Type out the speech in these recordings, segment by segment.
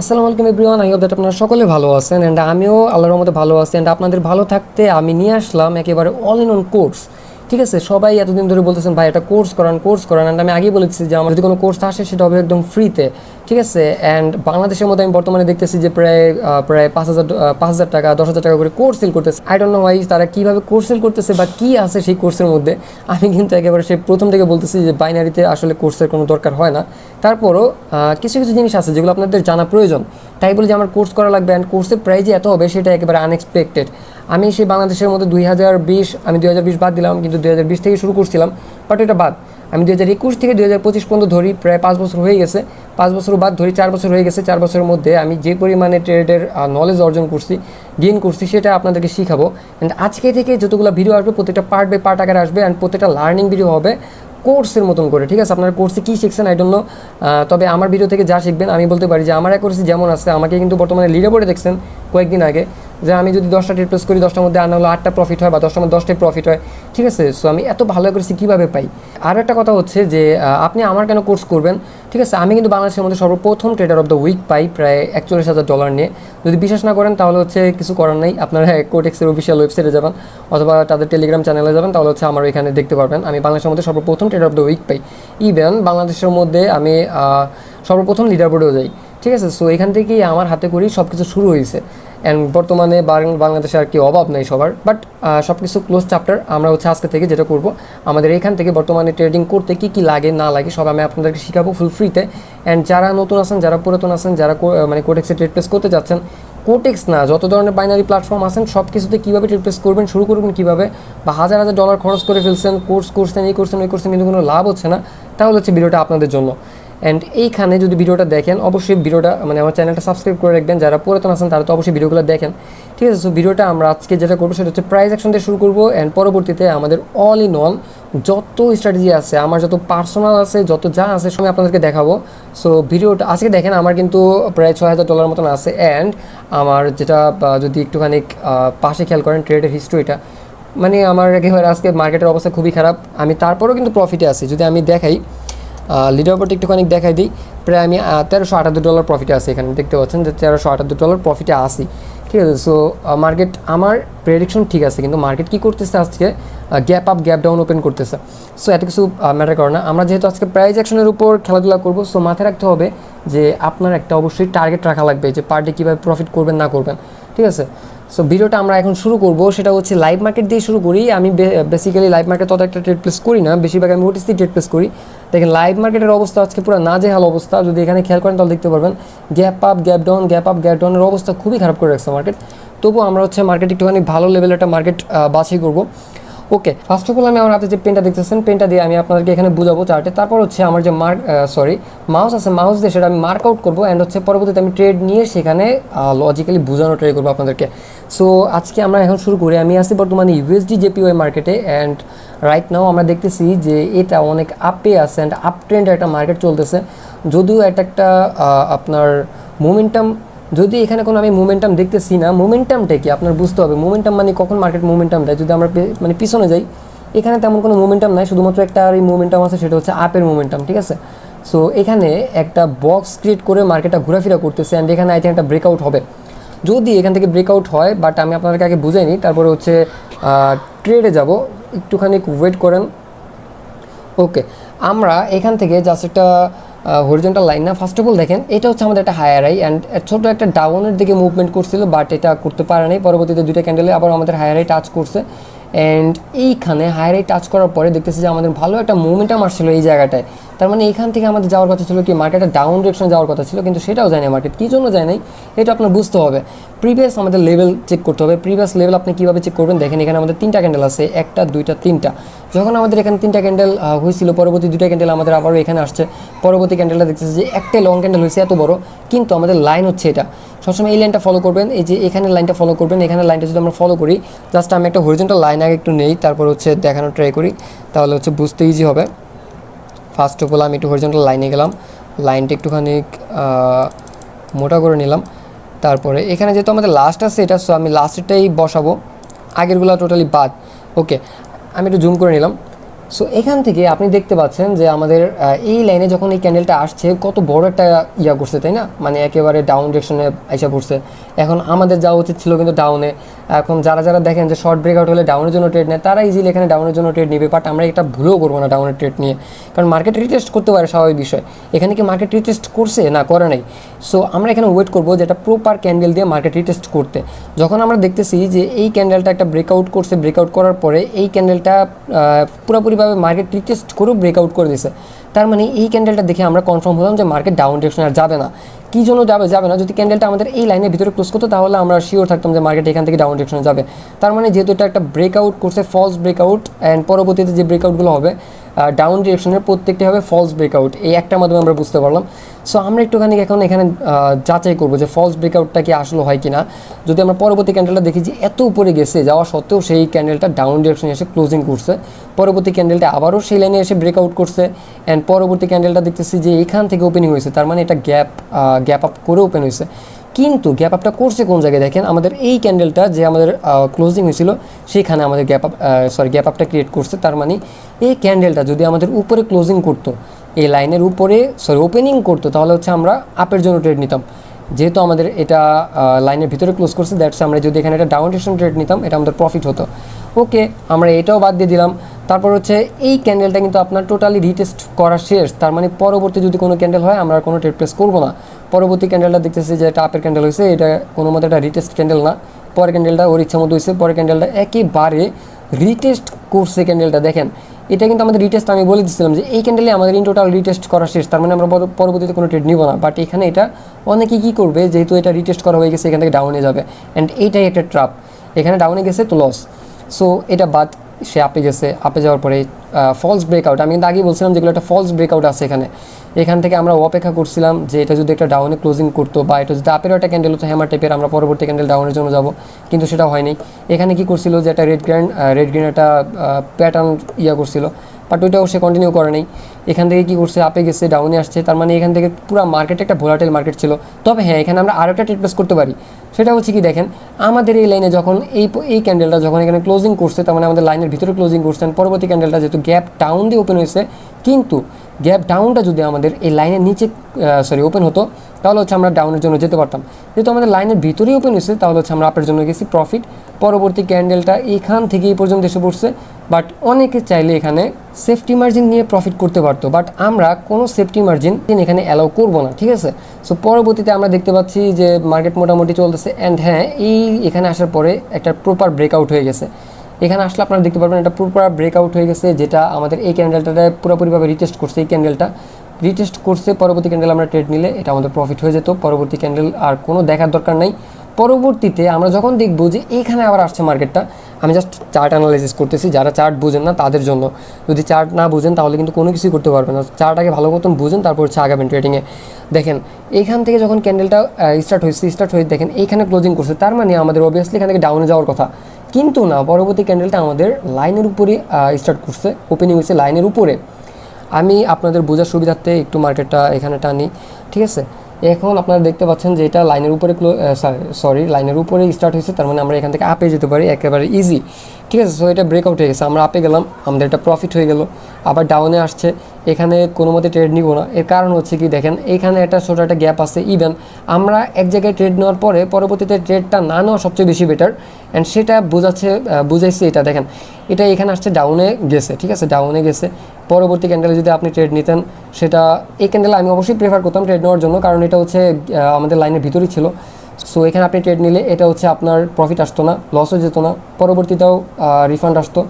আসসালামু আলাইকুম everyone, I hope that আপনারা সকলে ভালো আছেন অ্যান্ড আমিও আল্লাহর রহমতে ভালো আছি। অ্যান্ড আপনাদের ভালো থাকতে আমি নিয়ে আসলাম একেবারে অল ইন অন কোর্স। ঠিক আছে, সবাই এতদিন ধরে বলতেছেন ভাই এটা কোর্স করান অ্যান্ড আমি আগেই বলেছি যে আমার যদি কোনো কোর্স আসে সেটা হবে একদম ফ্রিতে। ঠিক আছে, অ্যান্ড বাংলাদেশের মধ্যে আমি বর্তমানে দেখতেছি যে প্রায় 5,000 টাকা 10,000 টাকা করে কোর্স সেল করতেছে। আই ডোন্ট নো ভাই তারা কীভাবে কোর্স সেল করতেছে বা কী আছে সেই কোর্সের মধ্যে। আমি কিন্তু একেবারে সেই প্রথম থেকে বলতেছি যে বাইনারিতে আসলে কোর্সের কোনো দরকার হয় না। তারপরও কিছু কিছু জিনিস আছে যেগুলো আপনাদের জানা প্রয়োজন, তাই বলে যে আমার কোর্স করা লাগবে অ্যান্ড কোর্সের প্রাইস যে এত হবে সেটা একেবারে আনএক্সপেক্টেড। আমি সেই বাংলাদেশের মধ্যে 2020 বাদ দিলাম, কিন্তু 2020 থেকে শুরু করছিলাম, বাট এটা বাদ। আমি 2021 থেকে 2025 পর্যন্ত ধরি, প্রায় 5 বছর হয়ে গেছে। 5 বছর বাদ ধরি 4 বছর হয়ে গেছে। 4 বছরের মধ্যে আমি যে পরিমাণে ট্রেডের নলেজ অর্জন করছি, গেইন করছি, সেটা আপনাদেরকে শিখাবো। অ্যান্ড আজকে থেকে যতগুলো ভিডিও আসবে প্রত্যেকটা পার্ট বাই পার্ট আকারে আসবে অ্যান্ড প্রত্যেকটা লার্নিং ভিডিও হবে কোর্সের মতন করে। ঠিক আছে, আপনার কোর্সে কী শিখছেন আই ডোন্ট নো, তবে আমার ভিডিও থেকে যা শিখবেন আমি বলতে পারি যে আমার কোর্সে যেমন আছে, আমাকে কিন্তু বর্তমানে লিডার বোর্ডে দেখছেন কয়েকদিন আগে যে আমি যদি 10টা ট্রেড প্লেস করি 10টার মধ্যে আনা হলো 8টা প্রফিট হয় বা 10টার মধ্যে 10টাই প্রফিট হয়। ঠিক আছে, সো আমি এত ভালো করেছি কীভাবে পাই। আর একটা কথা হচ্ছে যে আপনি আমার কেন কোর্স করবেন। ঠিক আছে, আমি কিন্তু বাংলাদেশের মধ্যে সর্বপ্রথম ট্রেডার অফ দ্য উইক পাই প্রায় $41,000 নিয়ে। যদি বিশ্বাস না করেন তাহলে হচ্ছে কিছু করার নেই, আপনারা কোটেক্সের অফিসিয়াল ওয়েবসাইটে যাবেন অথবা তাদের টেলিগ্রাম চ্যানেলে যাবেন, তাহলে হচ্ছে আমার এখানে দেখতে পারবেন আমি বাংলাদেশের মধ্যে সর্বপ্রথম ট্রেডার অফ দ্য উইক পাই। ইভেন বাংলাদেশের মধ্যে আমি সর্বপ্রথম লিডার বোর্ডেও যাই। ঠিক আছে, সো এখান থেকেই আমার হাতে করেই সব কিছু শুরু হয়েছে অ্যান্ড বর্তমানে বাংলাদেশে আর কি অভাব নেই সবার, বাট সব কিছু ক্লোজ চ্যাপ্টার। আমরা হচ্ছে আজকে থেকে যেটা করব, আমাদের এখান থেকে বর্তমানে ট্রেডিং করতে কী কী লাগে না লাগে সব আমি আপনাদেরকে শেখাবো ফুল ফ্রিতে। অ্যান্ড যারা নতুন আছেন, যারা পুরাতন আছেন, যারা মানে কোটেক্সে ট্রেড প্লেস করতে যাচ্ছেন, কোটেক্স না যত ধরনের বাইনারি প্ল্যাটফর্ম আছেন সব কিছুতে কীভাবে ট্রেড প্লেস করবেন, শুরু করবেন কীভাবে, বা হাজার হাজার ডলার খরচ করে ফেলছেন, কোর্স করছেন, এই করছেন ওই করছেন, কিন্তু কোনো লাভ হচ্ছে না, তাহলে হচ্ছে ভিডিওটা আপনাদের জন্য। অ্যান্ড এইখানে যদি ভিডিওটা দেখেন অবশ্যই ভিডিওটা মানে আমার চ্যানেলটা সাবস্ক্রাইব করে রাখবেন। যারা পুরাতন আছেন তারা তো অবশ্যই ভিডিওগুলো দেখেন। ঠিক আছে, সো ভিডিওটা আমরা আজকে যেটা করবো সেটা হচ্ছে প্রাইস অ্যাকশন দিয়ে শুরু করবো অ্যান্ড পরবর্তীতে আমাদের অল ইন অল যত স্ট্র্যাটেজি আছে, আমার যত পার্সোনাল আছে, যত যা আছে সব আমি আপনাদেরকে দেখাবো। সো ভিডিওটা আজকে দেখেন আমার কিন্তু প্রায় $6,000 মতন আছে। অ্যান্ড আমার যেটা যদি একটুখানি পাশে খেয়াল করেন ট্রেডের হিস্ট্রিটা, মানে আমার একেবারে আজকে মার্কেটের অবস্থা খুবই খারাপ, আমি তারপরেও কিন্তু প্রফিটে আছি। যদি আমি দেখাই লিডার বোর্ডে একটুখানি দেখাই দিই, প্রায় আমি $1378 প্রফিটে আসি। এখানে দেখতে পাচ্ছেন যে $1378 প্রফিটে আসি। ঠিক আছে, সো মার্কেট আমার প্রেডিকশন ঠিক আছে, কিন্তু মার্কেট কী করতেছে আজকে gap up gap down open করতেছে। সো এত কিছু ম্যাটার করে না, আমরা যেহেতু আজকে প্রাইস অ্যাকশনের উপর খেলাধুলা করবো, সো মাথায় রাখতে হবে যে আপনার একটা অবশ্যই টার্গেট রাখা লাগবে যে পার ডে কীভাবে প্রফিট করবেন না করবেন। ঠিক আছে, সো ভিডিওটা আমরা এখন শুরু করব, সেটা হচ্ছে লাইভ মার্কেট দিয়ে শুরু করি। আমি বেসিক্যালি লাইভ মার্কেট তত একটা ট্রেড প্লেস করি না, বেশিরভাগ আমি ওটিসি ট্রেড প্লেস করি। দেখেন লাইভ মার্কেটের অবস্থা আজকে পুরো নাজেহাল অবস্থা। যদি এখানে খেয়াল করেন তাহলে দেখতে পারবেন gap up gap down, gap up gap ডাউনের অবস্থা খুবই খারাপ করে রাখছে মার্কেট। তবুও আমরা হচ্ছে মার্কেট একটুখানি ভালো লেভেলের একটা মার্কেট বাছাই করবো। ওকে, ফার্স্ট অফ অল আমি আমার হাতে যে পেনটা দেখতেছেন, পেনটা দিয়ে আমি আপনাদেরকে এখানে বুঝাবো চার্টে। তারপর হচ্ছে আমার যে মাউস আছে, মাউস দিয়ে সেটা আমি মার্ক আউট করবো অ্যান্ড হচ্ছে পরবর্তীতে আমি ট্রেড নিয়ে সেখানে লজিক্যালি বোঝানো ট্রাই করবো আপনাদেরকে। সো আজকে আমরা এখন শুরু করি। আমি আছি বর্তমানে ইউএসডি জেপিওয়াই মার্কেটে অ্যান্ড রাইট নাও আমরা দেখতেছি যে এটা অনেক আপে আছে অ্যান্ড আপ ট্রেন্ডের একটা মার্কেট চলতেছে। যদিও এটা একটা আপনার মোমেন্টাম, যদি এখানে কোনো আমি মোমেন্টাম দেখতেছি না। মোমেন্টামটা কি আপনার বুঝতে হবে, মোমেন্টাম মানে কখন মার্কেট মোমেন্টাম দেয়। যদি আমরা মানে পিছনে যাই, এখানে তেমন কোনো মোমেন্টাম নাই, শুধুমাত্র একটা আর এই মোমেন্টাম আছে, সেটা হচ্ছে আপের মোমেন্টাম। ঠিক আছে, সো এখানে একটা বক্স ক্রিয়েট করে মার্কেটটা ঘোরাফেরা করতেছে অ্যান্ড এখানে আই থিঙ্ক একটা ব্রেকআউট হবে। যদি এখান থেকে ব্রেকআউট হয়, বাট আমি আপনাদেরকে আগে বুঝাই নিই, তারপরে হচ্ছে ট্রেডে যাব, একটুখানি ওয়েট করেন। ওকে, আমরা এখান থেকে জাস্ট একটা হরিজন্টাল লাইন না, ফার্স্ট অফ অল দেখেন এটা হচ্ছে আমাদের একটা হায়ার আই অ্যান্ড ছোটো একটা ডাউনের দিকে মুভমেন্ট করছিল, বাট এটা করতে পারে নাই। পরবর্তীতে দুইটা ক্যান্ডেলে আবার আমাদের হায়ার আই টাচ করছে অ্যান্ড এইখানে হায়ার আই টাচ করার পরে দেখতেছি যে আমাদের ভালো একটা মোমেন্টাম আসছিল এই জায়গাটায়। তার মানে এখান থেকে আমাদের যাওয়ার কথা ছিল কি, মার্কেটে ডাউন ডিরেকশনে যাওয়ার কথা ছিল, কিন্তু সেটাও যায় না। মার্কেট কী জন্য যায় নাই এটা আপনার বুঝতে হবে। প্রিভিয়াস আমাদের লেভেল চেক করতে হবে। প্রিভিয়াস লেভেল আপনি কীভাবে চেক করবেন, দেখেন এখানে আমাদের 3টা ক্যান্ডেল আছে, 1টা 2টা 3টা। যখন আমাদের এখানে 3টা ক্যান্ডেল হয়েছিল, পরবর্তী 2টা ক্যান্ডেল আমাদের আবারও এখানে আসছে। পরবর্তী ক্যান্ডেলটা দেখতেছে যে একটা লং ক্যান্ডেল হয়েছে এত বড়, কিন্তু আমাদের লাইন হচ্ছে এটা। সবসময় এই লাইনটা ফলো করবেন, এই যে এখানে লাইনটা ফলো করবেন। এখানে লাইনটা যদি আমরা ফলো করি, জাস্ট আমি একটা হরিজন্টাল লাইন আগে একটু নেই, তারপর হচ্ছে দেখানোর ট্রাই করি, তাহলে হচ্ছে বুঝতে ইজি হবে। ফার্স্ট অফ অল আমি একটু হরিজন্টাল লাইনে গেলাম, লাইনটা একটুখানি মোটা করে নিলাম। তারপরে এখানে যেহেতু আমাদের লাস্ট আছে এটা, সো আমি লাস্টেরটাই বসাবো, আগেরগুলো টোটালি বাদ। ওকে, আমি একটু জুম করে নিলাম। সো এখান থেকে আপনি দেখতে পাচ্ছেন যে আমাদের এই লাইনে যখন এই ক্যান্ডেলটা আসছে কত বড় একটা ইয়া করছে, তাই না? মানে একেবারে ডাউন ডিরেকশনে আইসা পড়ছে। এখন আমাদের যাওয়া উচিত ছিল কিন্তু ডাউনে। এখন যারা যারা দেখেন যে শর্ট ব্রেকআউট হলে ডাউনের জন্য ট্রেড নেয়, তারা ইজিলি এখানে ডাউনের জন্য ট্রেড নেবে, বাট আমরা এটা ভুলেও করবো না ডাউনের ট্রেড নিয়ে, কারণ মার্কেট রিটেস্ট করতে পারে, স্বাভাবিক বিষয়। এখানে কি মার্কেট রিটেস্ট করছে? না, করে নাই। সো আমরা এখানে ওয়েট করবো যেটা প্রপার ক্যান্ডেল দিয়ে মার্কেট রিটেস্ট করতে। যখন আমরা দেখতেছি যে এই ক্যান্ডেলটা একটা ব্রেকআউট করছে, ব্রেকআউট করার পরে এই ক্যান্ডেলটা পুরোপুরিভাবে মার্কেট রিটেস্ট করেও ব্রেকআউট করে দিয়েছে, তার মানে এই ক্যান্ডেলটা দেখে আমরা কনফার্ম হলাম যে মার্কেট ডাউন ডিরেকশনে আর যাবে না। কী জন্য যাবে না? যদি ক্যান্ডেলটা আমাদের এই লাইনের ভিতরে ক্লোজ করতো তাহলে আমরা শিওর থাকতাম যে মার্কেট এখান থেকে ডাউন ডিরেকশনে যাবে। তার মানে যেহেতু এটা একটা ব্রেকআউট করছে, ফলস ব্রেকআউট, অ্যান্ড পরবর্তীতে যে ব্রেকআউটগুলো হবে ডাউন ডিরেকশনের প্রত্যেকটি হবে ফলস ব্রেকআউট, এই একটার মাধ্যমে আমরা বুঝতে পারলাম। সো আমরা একটুখানি এখন এখানে যাচাই করবো যে ফলস ব্রেকআউটটা কি আসলে হয় কিনা। যদি আমরা পরবর্তী ক্যান্ডেলটা দেখি যে এত উপরে গেছে, যাওয়া সত্ত্বেও সেই ক্যান্ডেলটা ডাউন ডিরেকশনে এসে ক্লোজিং করছে, পরবর্তী ক্যান্ডেলটা আবারও সেই লাইনে এসে ব্রেকআউট করছে, অ্যান্ড পরবর্তী ক্যান্ডেলটা দেখতেছি যে এখান থেকে ওপেনিং হয়েছে, তার মানে এটা গ্যাপ আপ করে ওপেন হয়েছে। কিন্তু গ্যাপ আপটা করছে কোন জায়গায়? দেখেন আমাদের এই ক্যান্ডেলটা যে আমাদের ক্লোজিং হয়েছিল সেখানে আমাদের গ্যাপ আপটা ক্রিয়েট করছে। তার মানে এই ক্যান্ডেলটা যদি আমাদের উপরে ক্লোজিং করতো, এই লাইনের উপরে ওপেনিং করতো, তাহলে হচ্ছে আমরা আপের জন্য ট্রেড নিতাম। যেহেতু আমাদের এটা লাইনের ভিতরে ক্লোজ করছে, দ্যাটস আমরা যদি এখানে একটা ডাউন ডিরেকশন ট্রেড নিতাম, এটা আমাদের প্রফিট হতো। ওকে, আমরা এটাও বাদ দিয়ে দিলাম। তারপর হচ্ছে এই ক্যান্ডেলটা কিন্তু আপনার টোটালি রিটেস্ট করা শেষ, তার মানে পরবর্তী যদি কোনো ক্যান্ডেল হয় আমরা কোনো ট্রেড প্লেস করবো না। পরবর্তী ক্যান্ডেলটা দেখতেছি যে এটা আপের ক্যান্ডেল হয়েছে, এটা কোনো মতে একটা রিটেস্ট ক্যান্ডেল না। পরের ক্যান্ডেলটা ওর ইচ্ছা মতো হয়েছে, পরের ক্যান্ডেলটা একেবারে রিটেস্ট করছে ক্যান্ডেলটা। দেখেন এটা কিন্তু আমাদের রিটেস্ট, আমি বলে দিচ্ছিলাম যে এই ক্যান্ডেলে আমাদের ইন টোটাল রিটেস্ট করা শেষ, তার মানে আমরা পরবর্তীতে কোনো ট্রেড নিব না। বাট এখানে এটা অনেকে কী করবে, যেহেতু এটা রিটেস্ট করা হয়ে গেছে এখান থেকে ডাউনে যাবে, অ্যান্ড এইটাই একটা ট্রাপ। এখানে ডাউনে গেছে তো লস, সো এটা বাদ, সে আপে গেছে। আপে যাওয়ার পরে ফলস ব্রেকআউট, আমি কিন্তু আগেই বলছিলাম যেগুলো একটা ফলস ব্রেকআউট আছে এখান থেকে আমরা অপেক্ষা করছিলাম যে এটা যদি একটা ডাউনে ক্লোজিং করতো, বা এটা যদি আপেরও একটা ক্যান্ডেল হতো হ্যামার টাইপের, আমরা পরবর্তী ক্যান্ডেল ডাউনের জন্য যাব, কিন্তু সেটা হয়নি। এখানে কি করছিল যে একটা রেড গ্রিন একটা প্যাটার্ন করছিল, বাট ওইটাও সে কন্টিনিউ করে নেই। এখান থেকে কী করছে, আপে গেছে, ডাউনে আসছে, তার মানে এখান থেকে পুরো মার্কেট একটা ভোলাটাইল মার্কেট ছিল। তবে হ্যাঁ, এখানে আমরা আরও একটা ট্রেড প্লেস করতে পারি, সেটা হচ্ছে কি দেখেন, আমাদের এই লাইনে যখন এই ক্যান্ডেলটা যখন এখানে ক্লোজিং করছে, তার মানে আমাদের লাইনের ভিতরে ক্লোজিং করছেন, পরবর্তী ক্যান্ডেলটা যেহেতু গ্যাপ ডাউন দিয়ে ওপেন হয়েছে, কিন্তু গ্যাপ ডাউনটা যদি আমাদের এই লাইনের নিচে ওপেন হতো, তাহলে হচ্ছে আমরা ডাউনের জন্য যেতে পারতাম। যেহেতু আমাদের লাইনের ভিতরেই ওপেন হয়েছে, তাহলে হচ্ছে আমরা আপের জন্য গেছি, প্রফিট। পরবর্তী ক্যান্ডেলটা এখান থেকে এই পর্যন্ত এসে পড়ছে, বাট অনেকে চাইলে এখানে সেফটি মার্জিন নিয়ে প্রফিট করতে পারতো, বাট আমরা কোনো সেফটি মার্জিন এখানে অ্যালাউ করবো না, ঠিক আছে? সো পরবর্তীতে আমরা দেখতে পাচ্ছি যে মার্কেট মোটামুটি চলতেছে, অ্যান্ড হ্যাঁ, এখানে আসার পরে একটা প্রপার ব্রেকআউট হয়ে গেছে। এখানে আসলে আপনারা দেখতে পারবেন একটা প্রপার ব্রেকআউট হয়ে গেছে, যেটা আমাদের এই ক্যান্ডেলটাতে পুরোপুরিভাবে রিটেস্ট করছে। এই ক্যান্ডেলটা রিটেস্ট করছে, পরবর্তী ক্যান্ডেল আমরা ট্রেড নিলে এটা আমাদের প্রফিট হয়ে যেত। পরবর্তী ক্যান্ডেল আর কোনো দেখার দরকার নাই। পরবর্তীতে আমরা যখন দেখবো যে এইখানে আবার আসছে মার্কেটটা, আমি জাস্ট চার্ট অ্যানালাইসিস করতেছি, যারা চার্ট বুঝেন না তাদের জন্য। যদি চার্ট না বুঝেন তাহলে কিন্তু কোনো কিছুই করতে পারবেন না। চার্ট আগে ভালো মতন বুঝেন, তারপর হচ্ছে আগাবেন ট্রেডিংয়ে। দেখেন এইখান থেকে যখন ক্যান্ডেলটা স্টার্ট হয়ে দেখেন এইখানে ক্লোজিং করছে, তার মানে আমাদের অবভিয়াসলি এখান থেকে ডাউনে যাওয়ার কথা, কিন্তু না, পরবর্তী ক্যান্ডেলটা আমাদের লাইনের উপরে স্টার্ট করছে, ওপেনিং হয়েছে লাইনের উপরে। আমি আপনাদের বোঝার সুবিধার্থে একটু মার্কেটটা এখানে টানি, ঠিক আছে? এখন আপনারা দেখতে পাচ্ছেন যে এটা লাইনের উপরে লাইনের উপরে স্টার্ট হয়েছে, তার মানে আমরা এখান থেকে আপে যেতে পারি একেবারে ইজি, ঠিক আছে? সো এটা ব্রেকআউট হয়ে গেছে, আমরা আপে গেলাম, আমাদের এটা প্রফিট হয়ে গেল। আবার ডাউনে আসছে, এখানে কোনো মতে ট্রেড নিব না। এর কারণ হচ্ছে কি দেখেন, এইখানে একটা ছোটো একটা গ্যাপ আছে। ইভেন আমরা এক জায়গায় ট্রেড নেওয়ার পরে পরবর্তীতে ট্রেডটা না নেওয়া সবচেয়ে বেশি বেটার, অ্যান্ড সেটা বুঝাইছে। এটা দেখেন, এটা এখানে আসছে, ডাউনে গেছে, ঠিক আছে? ডাউনে গেছে, পরবর্তী ক্যান্ডেলে যদি আপনি ট্রেড নিতেন, সেটা এই ক্যান্ডেলে আমি অবশ্যই প্রেফার করতাম ট্রেড নেওয়ার জন্য, কারণ এটা হচ্ছে আমাদের লাইনের ভিতরেই ছিল। সো এখানে আপনি ট্রেড নিলে এটা হচ্ছে আপনার প্রফিট আসতো না, লস হয়ে যেত না, পরবর্তীটাও রিফান্ড আসতো,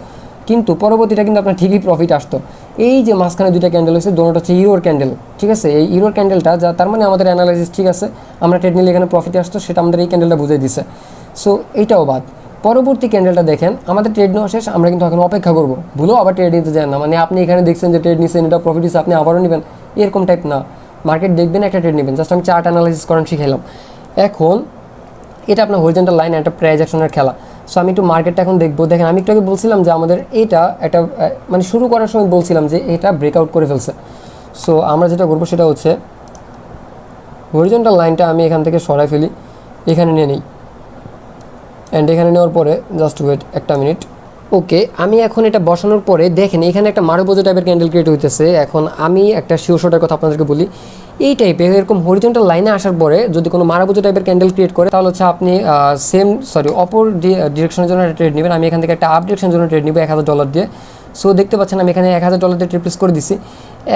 কিন্তু পরবর্তীটা কিন্তু আপনার ঠিকই প্রফিট আসতো। এই যে মাঝখানে দুইটা ক্যান্ডেল হয়েছে, দুটোটা হচ্ছে ইউরোর ক্যান্ডেল, ঠিক আছে? এই ইউরোর ক্যান্ডেলটা যা, তার মানে আমাদের অ্যানালাইসিস ঠিক আছে, আমরা ট্রেড নিলে এখানে প্রফিট আসতো, সেটা আমাদের এই ক্যান্ডেলটা বুঝিয়ে দিছে। সো এইটাও বাদ। পরবর্তী ক্যান্ডেলটা দেখেন, আমাদের ট্রেড নেওয়া শেষ, আমরা কিন্তু এখন অপেক্ষা করবো, ভুলেও আবার ট্রেড নিতে যান না। মানে আপনি এখানে দেখছেন যে ট্রেড নিচ্ছেন, এটা প্রফিট হিসেবে আপনি আবারও নেবেন, এরকম টাইপ না। মার্কেট দেখবেন, একটা ট্রেড নেবেন, জাস্ট আমি চার্ট অ্যানালাইসিস করেন শিখাইলাম। এখন এটা আপনার হরিজন্টাল লাইন, একটা প্রাইজেকশনের খেলা। সো আমি একটু মার্কেটটা এখন দেখবো। দেখেন আমি একটু আগে বলছিলাম যে আমাদের এটা একটা মানে শুরু করার সময় বলছিলাম যে এটা ব্রেকআউট করে ফেলছে। সো আমরা যেটা করবো সেটা হচ্ছে হরিজন্টাল লাইনটা আমি এখান থেকে সরাই ফেলি, এখানে নিয়ে নিই, অ্যান্ড এখানে নেওয়ার পরে জাস্ট ওয়েট একটা মিনিট, ওকে, আমি এখন এটা বসানোর পরে দেখেন এখানে একটা মারুবোজো টাইপের ক্যান্ডেল ক্রিয়েট হইতেছে। এখন আমি একটা শিওরশটের কথা আপনাদেরকে বলি, এই টাইপের এরকম হরিজন্টাল লাইনে আসার পরে যদি কোনো মারুবোজো টাইপের ক্যান্ডেল ক্রিয়েট করে তাহলে হচ্ছে আপনি অপর ডিরেকশনের জন্য একটা ট্রেড নেবেন। আমি এখান থেকে একটা আপ ডিরেকশনের জন্য ট্রেড নিব $1000 দিয়ে। সো দেখতে পাচ্ছেন আমি এখানে $1000 দিয়ে ট্রিপ্লেস করে দিছি।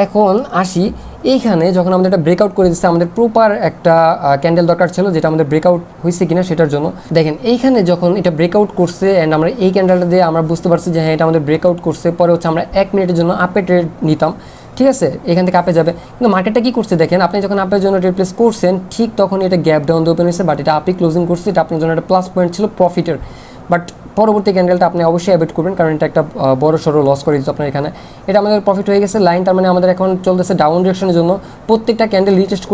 এখন আসি এইখানে, যখন আমাদের একটা ব্রেকআউট করে দিচ্ছে, আমাদের প্রপার একটা ক্যান্ডেল দরকার ছিল যেটা আমাদের ব্রেকআউট হয়েছে কিনা সেটার জন্য। দেখেন এইখানে যখন এটা ব্রেকআউট করছে অ্যান্ড আমরা এই ক্যান্ডেলটা দিয়ে আমরা বুঝতে পারছি যে হ্যাঁ এটা আমাদের ব্রেকআউট করছে, পরে হচ্ছে আমরা 1 মিনিটের জন্য আপে ট্রেড নিতাম, ঠিক আছে, এখান থেকে আপে যাবে। কিন্তু মার্কেটটা কী করছে দেখেন, আপনি যখন আপের জন্য রিপ্লেস করছেন ঠিক তখন এটা গ্যাপ ডাউন দিয়ে ওপেন হয়েছে, বাট এটা আপে ক্লোজিং করছে, এটা আপনার জন্য একটা প্লাস পয়েন্ট ছিল প্রফিটের। বাট পরবর্তী ক্যান্ডেলটা আপনি অবশ্যই অ্যাভয়েড করবেন, কারণ এটা একটা বড় সড়ো লস করে দিত আপনার এখানে। এটা আমাদের প্রফিট হয়ে গেছে লাইন, তার মানে আমাদের এখন চলতেছে ডাউন ডিরেকশনের জন্য। প্রত্যেকটা ক্যান্ডেল রিটেস্ট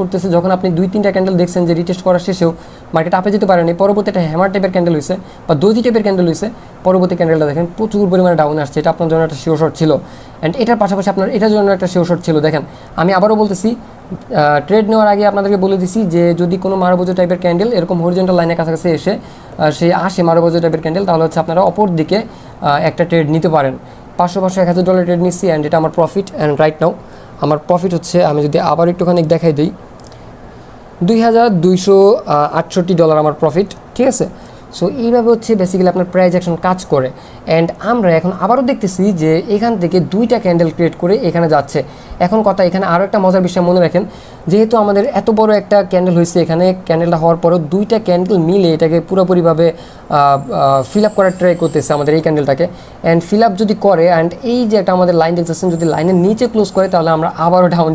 করতেছে। যখন আপনি 2-3টা ক্যান্ডেল দেখছেন যে রিটেস্ট করার শেষেও মার্কেট আপে যেতে পারেনি, পরবর্তী একটা হ্যামার টাইপের ক্যান্ডেল হয়েছে বা দোজি টাইপের ক্যান্ডেল হয়েছে, পরবর্তী ক্যান্ডেলটা দেখেন প্রচুর পরিমাণে ডাউন আসছে। এটা আপনার জন্য একটা শিওর শট ছিল, অ্যান্ড এটার পাশাপাশি আপনার এটার জন্য একটা শিওর শট ছিল। দেখেন আমি আবারও বলতেছি, ট্রেড নেওয়ার আগে আপনাদেরকে বলে দিছি যে যদি কোনো মারুবোজো টাইপের ক্যান্ডেল এরকম হরিজন্টাল লাইনের কাছাকাছি এসে আসে মারুবোজো টাইপের ক্যান্ডেল, তাহলে হচ্ছে আপনারা অপর দিকে একটা ট্রেড নিতে পারেন। 500 $1000 ট্রেড নিচ্ছি, অ্যান্ড এটা আমার প্রফিট। অ্যান্ড রাইট নাও আমার প্রফিট হচ্ছে, আমি যদি আবার একটুখানি দেখাই দিই, $2268 আমার প্রফিট, ঠিক আছে। সো এইভাবে হচ্ছে বেসিক্যালি আপনার প্রাইস অ্যাকশন কাজ করে। অ্যান্ড আমরা এখন আবারও দেখতেছি যে এখান থেকে 2টা ক্যান্ডেল ক্রিয়েট করে এখানে যাচ্ছে। এখন কথা, এখানে আরও একটা মজার বিষয় মনে রাখেন, যেহেতু আমাদের এত বড় একটা ক্যান্ডেল হয়েছে, এখানে ক্যান্ডেলটা হওয়ার পরেও 2টা ক্যান্ডেল মিলে এটাকে পুরোপুরিভাবে ফিল আপ করার ট্রাই করতেছে আমাদের এই ক্যান্ডেলটাকে। অ্যান্ড ফিল আপ যদি করে, অ্যান্ড এই যে একটা আমাদের লাইন দেখতেছেন, যদি লাইনের নিচে ক্লোজ করে তাহলে আমরা আবারও ডাউন